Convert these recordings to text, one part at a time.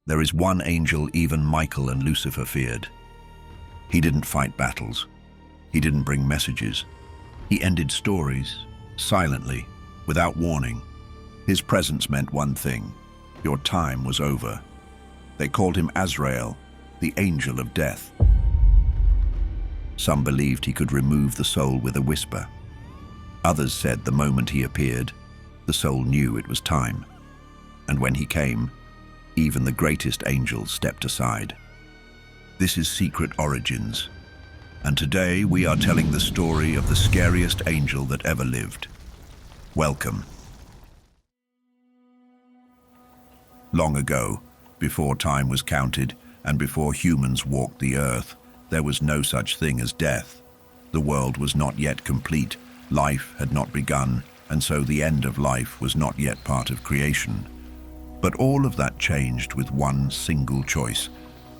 There is one angel even Michael and Lucifer feared. He didn't fight battles. He didn't bring messages. He ended stories, silently, without warning. His presence meant one thing: your time was over. They called him Azrael, the angel of death. Some believed he could remove the soul with a whisper. Others said the moment he appeared, the soul knew it was time. And when he came, even the greatest angels stepped aside. This is Secret Origins, and today we are telling the story of the scariest angel that ever lived. Welcome. Long ago, before time was counted and before humans walked the earth, there was no such thing as death. The world was not yet complete, life had not begun, and so the end of life was not yet part of creation. But all of that changed with one single choice.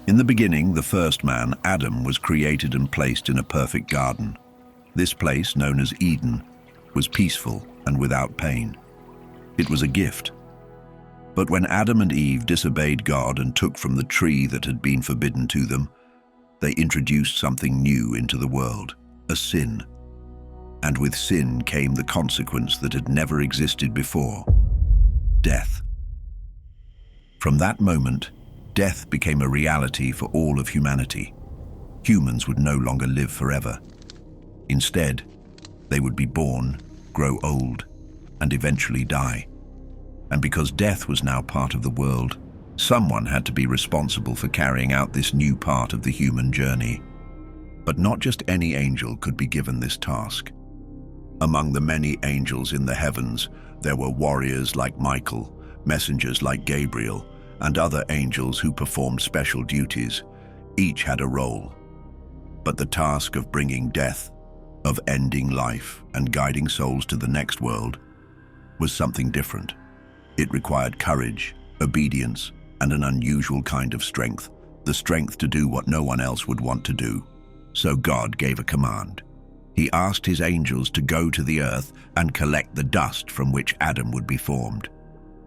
In the beginning, the first man, Adam, was created and placed in a perfect garden. This place, known as Eden, was peaceful and without pain. It was a gift. But when Adam and Eve disobeyed God and took from the tree that had been forbidden to them, they introduced something new into the world, a sin. And with sin came the consequence that had never existed before: death. From that moment, death became a reality for all of humanity. Humans would no longer live forever. Instead, they would be born, grow old, and eventually die. And because death was now part of the world, someone had to be responsible for carrying out this new part of the human journey. But not just any angel could be given this task. Among the many angels in the heavens, there were warriors like Michael, messengers like Gabriel, and other angels who performed special duties. Each had a role. But the task of bringing death, of ending life and guiding souls to the next world, was something different. It required courage, obedience, and an unusual kind of strength, the strength to do what no one else would want to do. So God gave a command. He asked his angels to go to the earth and collect the dust from which Adam would be formed.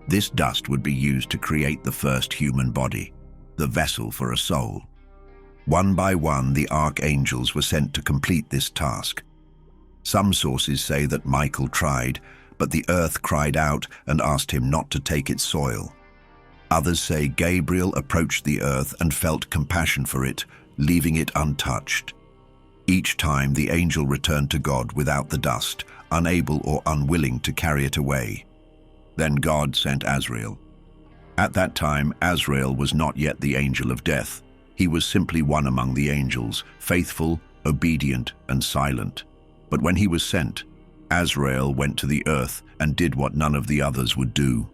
This dust would be used to create the first human body, the vessel for a soul. One by one, the archangels were sent to complete this task. Some sources say that Michael tried, but the earth cried out and asked him not to take its soil. Others say Gabriel approached the earth and felt compassion for it, leaving it untouched. Each time the angel returned to God without the dust, unable or unwilling to carry it away. Then God sent Azrael. At that time, Azrael was not yet the angel of death. He was simply one among the angels, faithful, obedient, and silent. But when he was sent, Azrael went to the earth and did what none of the others would do.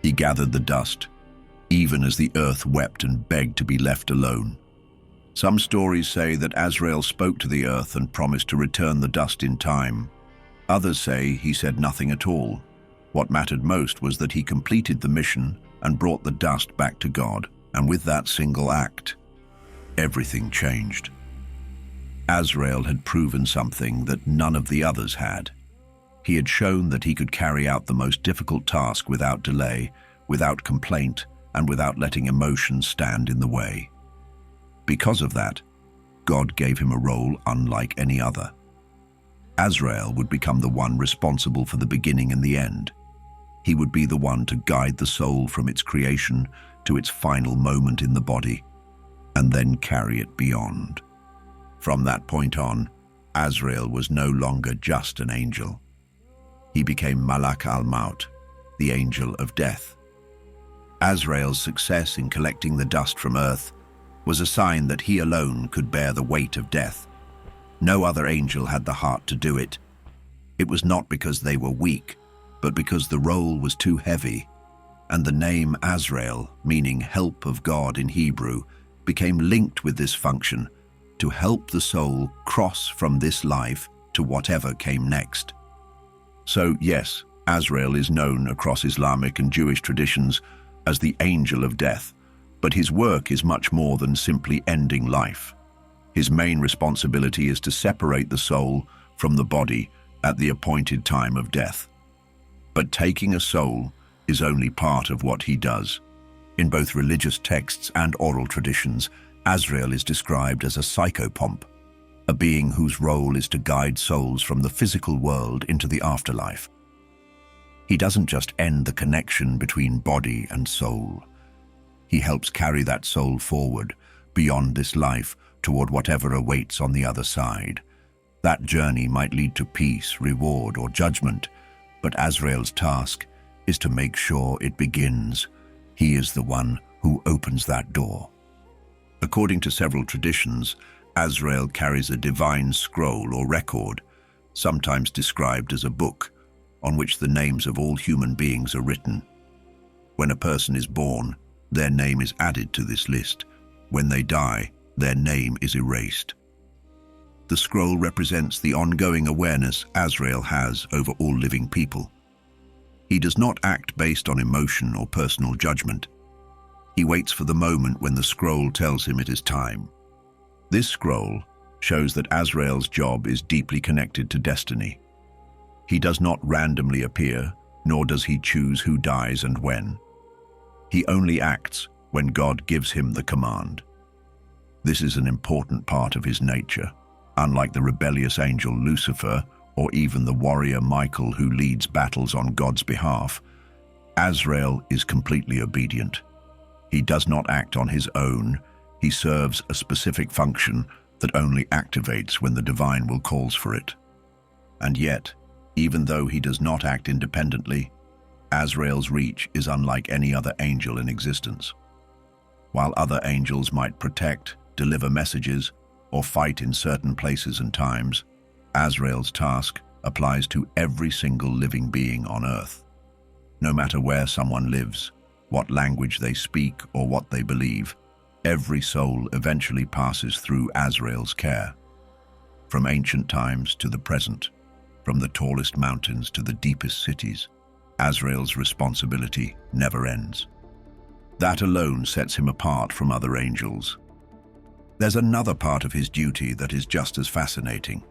He gathered the dust, even as the earth wept and begged to be left alone. Some stories say that Azrael spoke to the earth and promised to return the dust in time. Others say he said nothing at all. What mattered most was that he completed the mission and brought the dust back to God, and with that single act, everything changed. Azrael had proven something that none of the others had. He had shown that he could carry out the most difficult task without delay, without complaint, and without letting emotions stand in the way. Because of that, God gave him a role unlike any other. Azrael would become the one responsible for the beginning and the end. He would be the one to guide the soul from its creation to its final moment in the body, and then carry it beyond. From that point on, Azrael was no longer just an angel. He became Malak al-Maut, the angel of death. Azrael's success in collecting the dust from earth was a sign that he alone could bear the weight of death. No other angel had the heart to do it. It was not because they were weak, but because the role was too heavy, and the name Azrael, meaning help of God in Hebrew, became linked with this function to help the soul cross from this life to whatever came next. So yes, Azrael is known across Islamic and Jewish traditions as the angel of death, but his work is much more than simply ending life. His main responsibility is to separate the soul from the body at the appointed time of death. But taking a soul is only part of what he does. In both religious texts and oral traditions, Azrael is described as a psychopomp, a being whose role is to guide souls from the physical world into the afterlife. He doesn't just end the connection between body and soul. He helps carry that soul forward, beyond this life, toward whatever awaits on the other side. That journey might lead to peace, reward, or judgment, but Azrael's task is to make sure it begins. He is the one who opens that door. According to several traditions, Azrael carries a divine scroll or record, sometimes described as a book, on which the names of all human beings are written. When a person is born, their name is added to this list. When they die, their name is erased. The scroll represents the ongoing awareness Azrael has over all living people. He does not act based on emotion or personal judgment. He waits for the moment when the scroll tells him it is time. This scroll shows that Azrael's job is deeply connected to destiny. He does not randomly appear, nor does he choose who dies and when. He only acts when God gives him the command. This is an important part of his nature. Unlike the rebellious angel Lucifer, or even the warrior Michael who leads battles on God's behalf, Azrael is completely obedient. He does not act on his own. He serves a specific function that only activates when the divine will calls for it. And yet, even though he does not act independently, Azrael's reach is unlike any other angel in existence. While other angels might protect, deliver messages, or fight in certain places and times, Azrael's task applies to every single living being on earth. No matter where someone lives, what language they speak, or what they believe, every soul eventually passes through Azrael's care. From ancient times to the present, from the tallest mountains to the deepest cities, Azrael's responsibility never ends. That alone sets him apart from other angels. There's another part of his duty that is just as fascinating.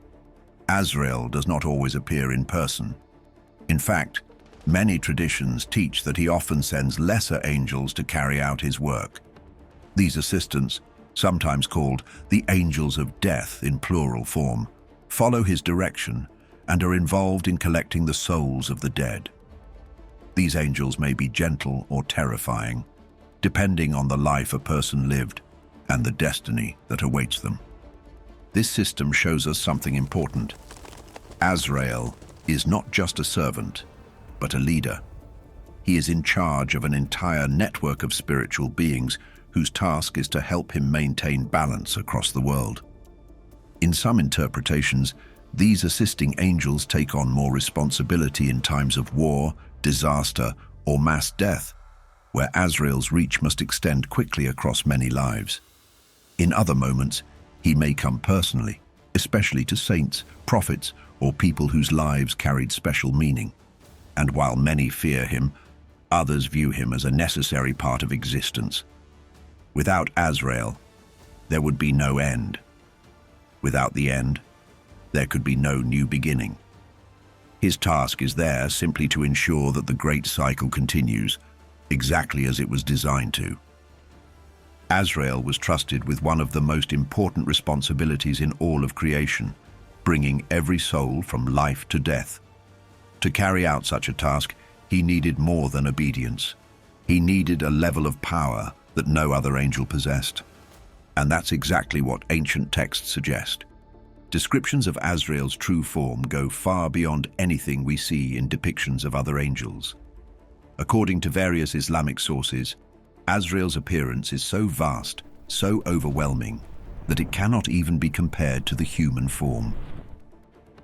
Azrael does not always appear in person. In fact, many traditions teach that he often sends lesser angels to carry out his work. These assistants, sometimes called the angels of death in plural form, follow his direction and are involved in collecting the souls of the dead. These angels may be gentle or terrifying, depending on the life a person lived and the destiny that awaits them. This system shows us something important. Azrael is not just a servant, but a leader. He is in charge of an entire network of spiritual beings whose task is to help him maintain balance across the world. In some interpretations, these assisting angels take on more responsibility in times of war, disaster, or mass death, where Azrael's reach must extend quickly across many lives. In other moments, he may come personally, especially to saints, prophets, or people whose lives carried special meaning. And while many fear him, others view him as a necessary part of existence. Without Azrael, there would be no end. Without the end, there could be no new beginning. His task is there simply to ensure that the great cycle continues, exactly as it was designed to. Azrael was trusted with one of the most important responsibilities in all of creation, bringing every soul from life to death. To carry out such a task, he needed more than obedience. He needed a level of power that no other angel possessed. And that's exactly what ancient texts suggest. Descriptions of Azrael's true form go far beyond anything we see in depictions of other angels. According to various Islamic sources, Azrael's appearance is so vast, so overwhelming, that it cannot even be compared to the human form.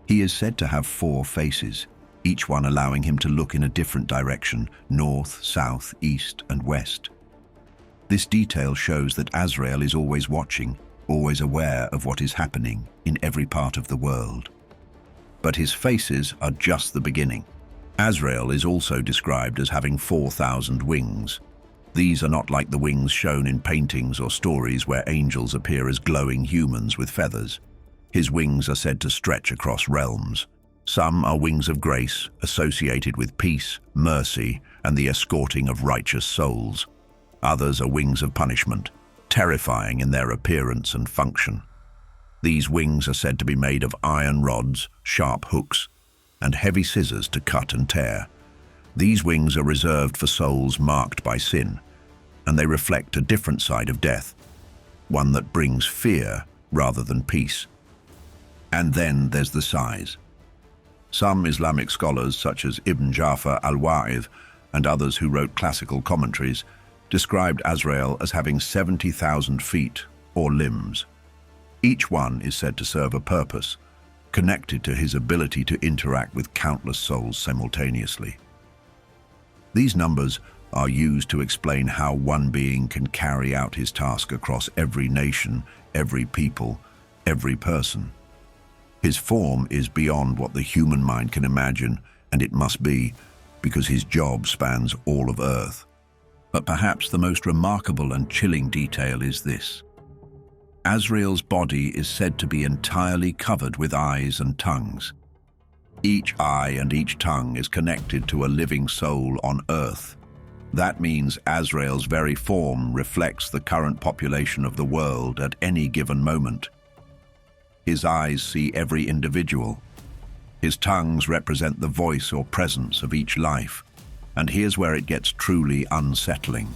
He is said to have 4 faces, each one allowing him to look in a different direction: north, south, east, and west. This detail shows that Azrael is always watching, always aware of what is happening in every part of the world. But his faces are just the beginning. Azrael is also described as having 4,000 wings. These are not like the wings shown in paintings or stories where angels appear as glowing humans with feathers. His wings are said to stretch across realms. Some are wings of grace, associated with peace, mercy, and the escorting of righteous souls. Others are wings of punishment, terrifying in their appearance and function. These wings are said to be made of iron rods, sharp hooks, and heavy scissors to cut and tear. These wings are reserved for souls marked by sin, and they reflect a different side of death, one that brings fear rather than peace. And then there's the size. Some Islamic scholars, such as Ibn Jafar al-Wa'idh and others who wrote classical commentaries, described Azrael as having 70,000 feet or limbs. Each one is said to serve a purpose, connected to his ability to interact with countless souls simultaneously. These numbers are used to explain how one being can carry out his task across every nation, every people, every person. His form is beyond what the human mind can imagine, and it must be, because his job spans all of Earth. But perhaps the most remarkable and chilling detail is this. Azrael's body is said to be entirely covered with eyes and tongues. Each eye and each tongue is connected to a living soul on Earth. That means Azrael's very form reflects the current population of the world at any given moment. His eyes see every individual. His tongues represent the voice or presence of each life. And here's where it gets truly unsettling.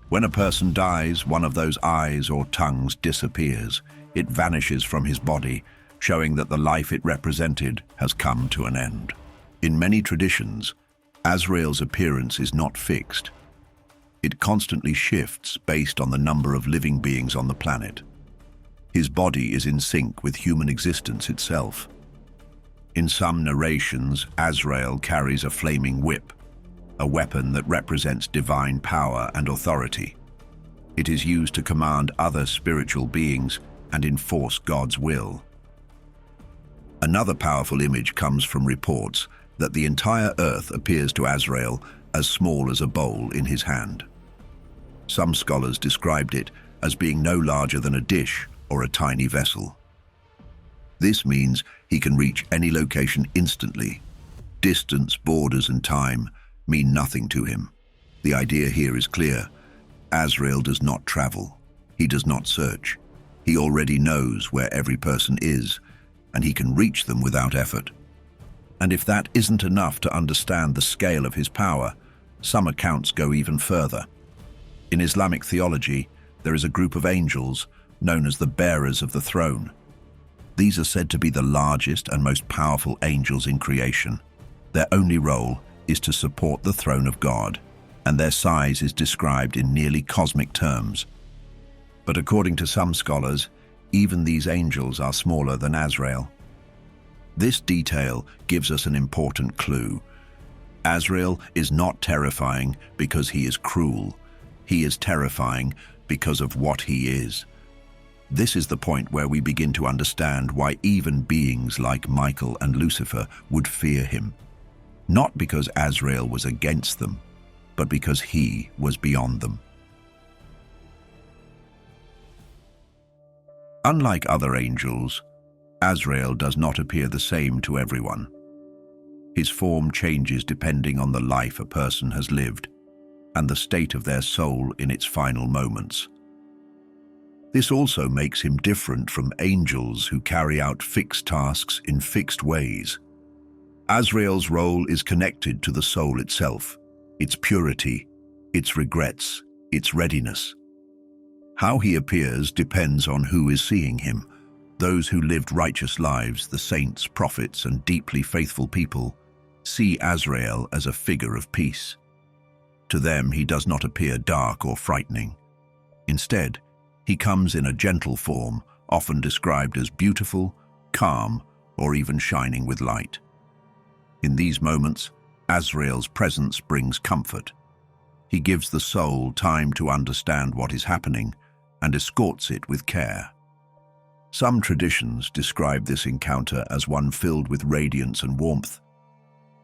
When a person dies, one of those eyes or tongues disappears. It vanishes from his body, showing that the life it represented has come to an end. In many traditions, Azrael's appearance is not fixed. It constantly shifts based on the number of living beings on the planet. His body is in sync with human existence itself. In some narrations, Azrael carries a flaming whip, a weapon that represents divine power and authority. It is used to command other spiritual beings and enforce God's will. Another powerful image comes from reports that the entire earth appears to Azrael as small as a bowl in his hand. Some scholars described it as being no larger than a dish or a tiny vessel. This means he can reach any location instantly. Distance, borders, and time mean nothing to him. The idea here is clear. Azrael does not travel. He does not search. He already knows where every person is, and he can reach them without effort. And if that isn't enough to understand the scale of his power, some accounts go even further. In Islamic theology, there is a group of angels known as the bearers of the throne. These are said to be the largest and most powerful angels in creation. Their only role is to support the throne of God, and their size is described in nearly cosmic terms. But according to some scholars, even these angels are smaller than Azrael. This detail gives us an important clue. Azrael is not terrifying because he is cruel. He is terrifying because of what he is. This is the point where we begin to understand why even beings like Michael and Lucifer would fear him. Not because Azrael was against them, but because he was beyond them. Unlike other angels, Azrael does not appear the same to everyone. His form changes depending on the life a person has lived and the state of their soul in its final moments. This also makes him different from angels who carry out fixed tasks in fixed ways. Azrael's role is connected to the soul itself, its purity, its regrets, its readiness. How he appears depends on who is seeing him. Those who lived righteous lives, the saints, prophets, and deeply faithful people, see Azrael as a figure of peace. To them, he does not appear dark or frightening. Instead, he comes in a gentle form, often described as beautiful, calm, or even shining with light. In these moments, Azrael's presence brings comfort. He gives the soul time to understand what is happening and escorts it with care. Some traditions describe this encounter as one filled with radiance and warmth,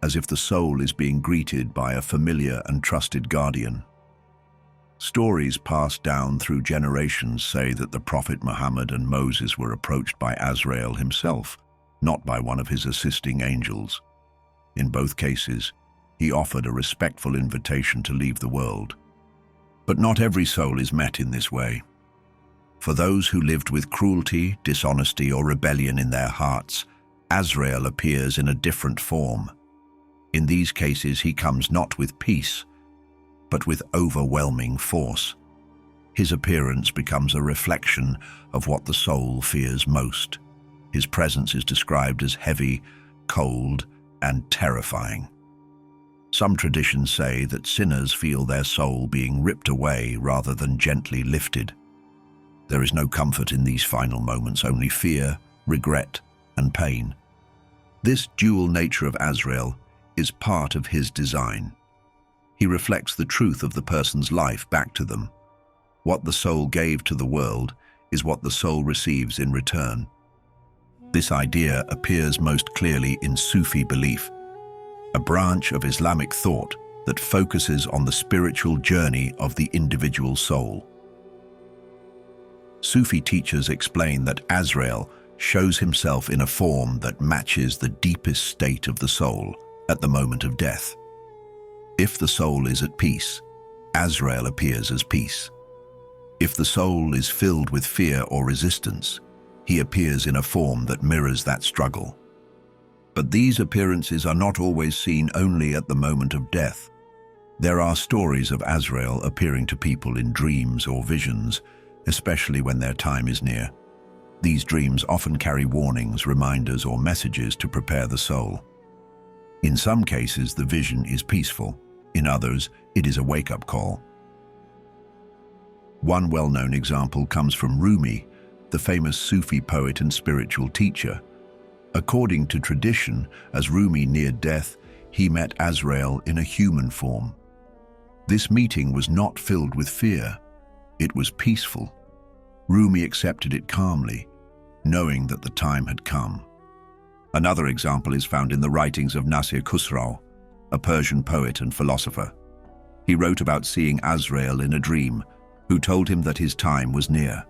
as if the soul is being greeted by a familiar and trusted guardian. Stories passed down through generations say that the Prophet Muhammad and Moses were approached by Azrael himself, not by one of his assisting angels. In both cases, he offered a respectful invitation to leave the world. But not every soul is met in this way. For those who lived with cruelty, dishonesty, or rebellion in their hearts, Azrael appears in a different form. In these cases, he comes not with peace, but with overwhelming force. His appearance becomes a reflection of what the soul fears most. His presence is described as heavy, cold, and terrifying. Some traditions say that sinners feel their soul being ripped away rather than gently lifted. There is no comfort in these final moments, only fear, regret, and pain. This dual nature of Azrael is part of his design. He reflects the truth of the person's life back to them. What the soul gave to the world is what the soul receives in return. This idea appears most clearly in Sufi belief, a branch of Islamic thought that focuses on the spiritual journey of the individual soul. Sufi teachers explain that Azrael shows himself in a form that matches the deepest state of the soul at the moment of death. If the soul is at peace, Azrael appears as peace. If the soul is filled with fear or resistance, he appears in a form that mirrors that struggle. But these appearances are not always seen only at the moment of death. There are stories of Azrael appearing to people in dreams or visions, especially when their time is near. These dreams often carry warnings, reminders, or messages to prepare the soul. In some cases, the vision is peaceful. In others, it is a wake-up call. One well-known example comes from Rumi, the famous Sufi poet and spiritual teacher. According to tradition, as Rumi neared death, he met Azrael in a human form. This meeting was not filled with fear. It was peaceful. Rumi accepted it calmly, knowing that the time had come. Another example is found in the writings of Nasir Khusrau, a Persian poet and philosopher. He wrote about seeing Azrael in a dream, who told him that his time was near.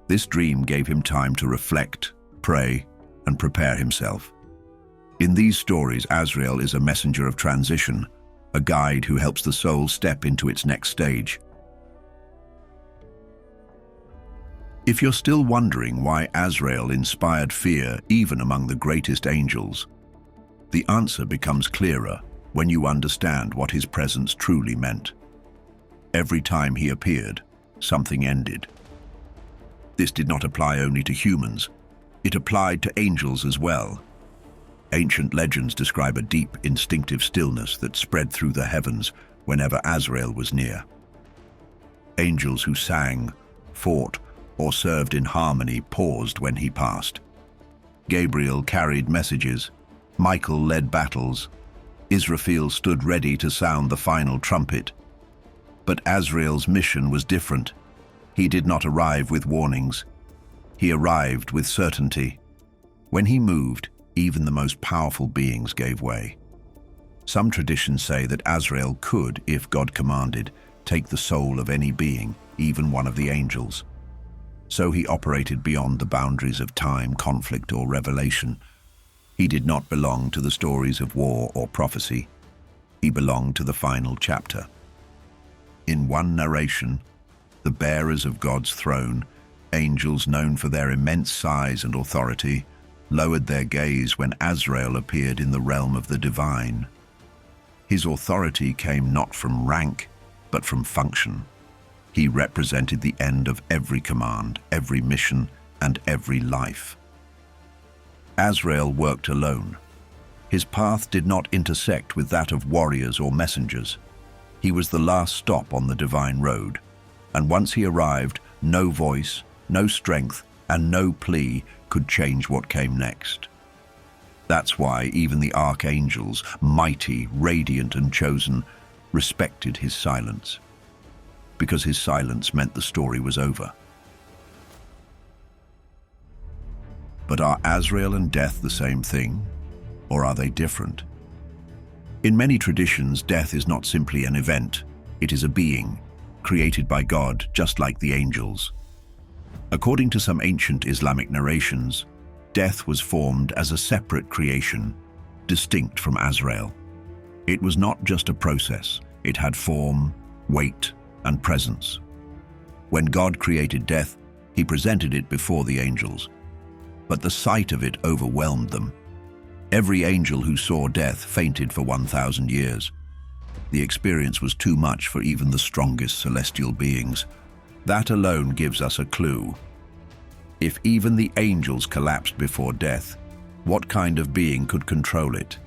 This dream gave him time to reflect, pray, and prepare himself. In these stories, Azrael is a messenger of transition, a guide who helps the soul step into its next stage. If you're still wondering why Azrael inspired fear even among the greatest angels, the answer becomes clearer when you understand what his presence truly meant. Every time he appeared, something ended. This did not apply only to humans. It applied to angels as well. Ancient legends describe a deep, instinctive stillness that spread through the heavens whenever Azrael was near. Angels who sang, fought, or served in harmony paused when he passed. Gabriel carried messages. Michael led battles. Israfil stood ready to sound the final trumpet. But Azrael's mission was different. He did not arrive with warnings. He arrived with certainty. When he moved, even the most powerful beings gave way. Some traditions say that Azrael could, if God commanded, take the soul of any being, even one of the angels. So he operated beyond the boundaries of time, conflict, or revelation. He did not belong to the stories of war or prophecy. He belonged to the final chapter. In one narration, the bearers of God's throne, angels known for their immense size and authority, lowered their gaze when Azrael appeared in the realm of the divine. His authority came not from rank, but from function. He represented the end of every command, every mission, and every life. Azrael worked alone. His path did not intersect with that of warriors or messengers. He was the last stop on the divine road, and once he arrived, no voice, no strength, and no plea could change what came next. That's why even the archangels, mighty, radiant, and chosen, respected his silence, because his silence meant the story was over. But are Azrael and death the same thing, or are they different? In many traditions, death is not simply an event, it is a being, created by God just like the angels. According to some ancient Islamic narrations, death was formed as a separate creation, distinct from Azrael. It was not just a process, it had form, weight, and presence. When God created death, he presented it before the angels, but the sight of it overwhelmed them. Every angel who saw death fainted for 1,000 years. The experience was too much for even the strongest celestial beings. That alone gives us a clue. If even the angels collapsed before death, what kind of being could control it?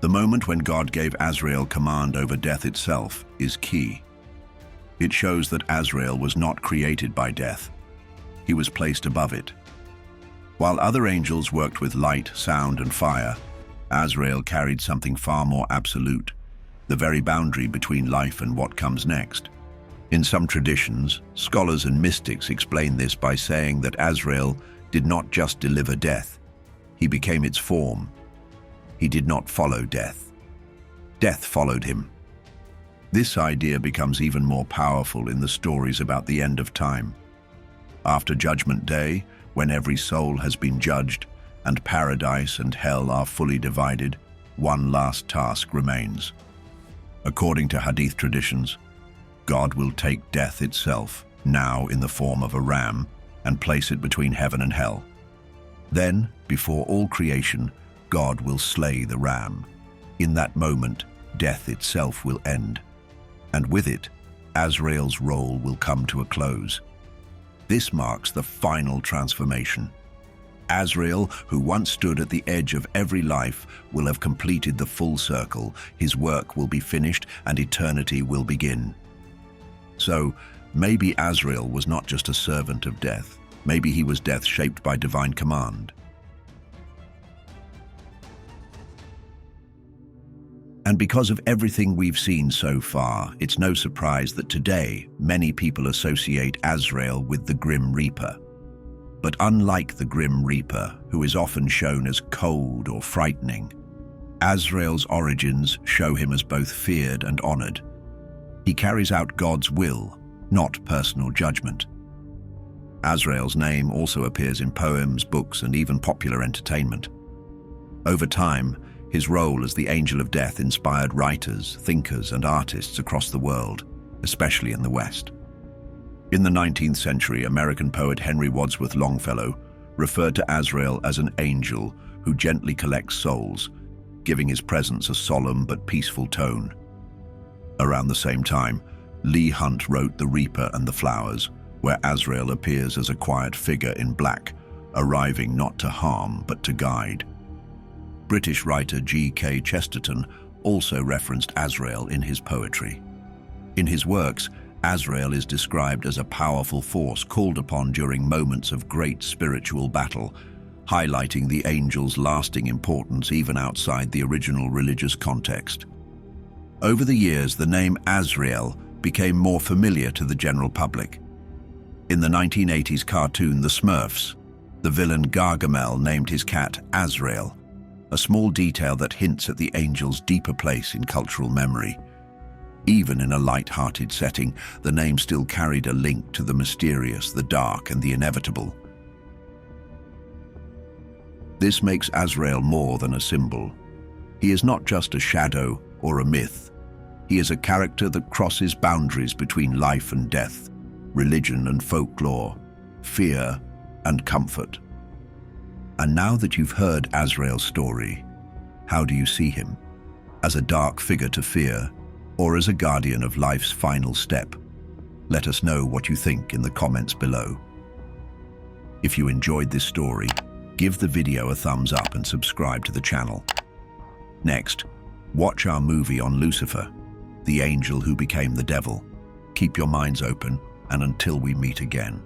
The moment when God gave Azrael command over death itself is key. It shows that Azrael was not created by death. He was placed above it. While other angels worked with light, sound, and fire, Azrael carried something far more absolute, the very boundary between life and what comes next. In some traditions, scholars and mystics explain this by saying that Azrael did not just deliver death, he became its form. He did not follow death. Death followed him. This idea becomes even more powerful in the stories about the end of time. After Judgment Day, when every soul has been judged and paradise and hell are fully divided, one last task remains. According to Hadith traditions, God will take death itself, now in the form of a ram, and place it between heaven and hell. Then, before all creation, God will slay the ram. In that moment, death itself will end, and with it, Azrael's role will come to a close. This marks the final transformation. Azrael, who once stood at the edge of every life, will have completed the full circle. His work will be finished and eternity will begin. So, maybe Azrael was not just a servant of death. Maybe he was death shaped by divine command. And because of everything we've seen so far, it's no surprise that today many people associate Azrael with the Grim Reaper. But unlike the Grim Reaper, who is often shown as cold or frightening, Azrael's origins show him as both feared and honored. He carries out God's will, not personal judgment. Azrael's name also appears in poems, books, and even popular entertainment. Over time, his role as the angel of death inspired writers, thinkers, and artists across the world, especially in the West. In the 19th century, American poet Henry Wadsworth Longfellow referred to Azrael as an angel who gently collects souls, giving his presence a solemn but peaceful tone. Around the same time, Leigh Hunt wrote The Reaper and the Flowers, where Azrael appears as a quiet figure in black, arriving not to harm but to guide. British writer G.K. Chesterton also referenced Azrael in his poetry. In his works, Azrael is described as a powerful force called upon during moments of great spiritual battle, highlighting the angel's lasting importance even outside the original religious context. Over the years, the name Azrael became more familiar to the general public. In the 1980s cartoon The Smurfs, the villain Gargamel named his cat Azrael, a small detail that hints at the angel's deeper place in cultural memory. Even in a light-hearted setting, the name still carried a link to the mysterious, the dark, and the inevitable. This makes Azrael more than a symbol. He is not just a shadow or a myth. He is a character that crosses boundaries between life and death, religion and folklore, fear and comfort. And now that you've heard Azrael's story, how do you see him? As a dark figure to fear, or as a guardian of life's final step? Let us know what you think in the comments below. If you enjoyed this story, give the video a thumbs up and subscribe to the channel. Next, watch our movie on Lucifer, the angel who became the devil. Keep your minds open, and until we meet again.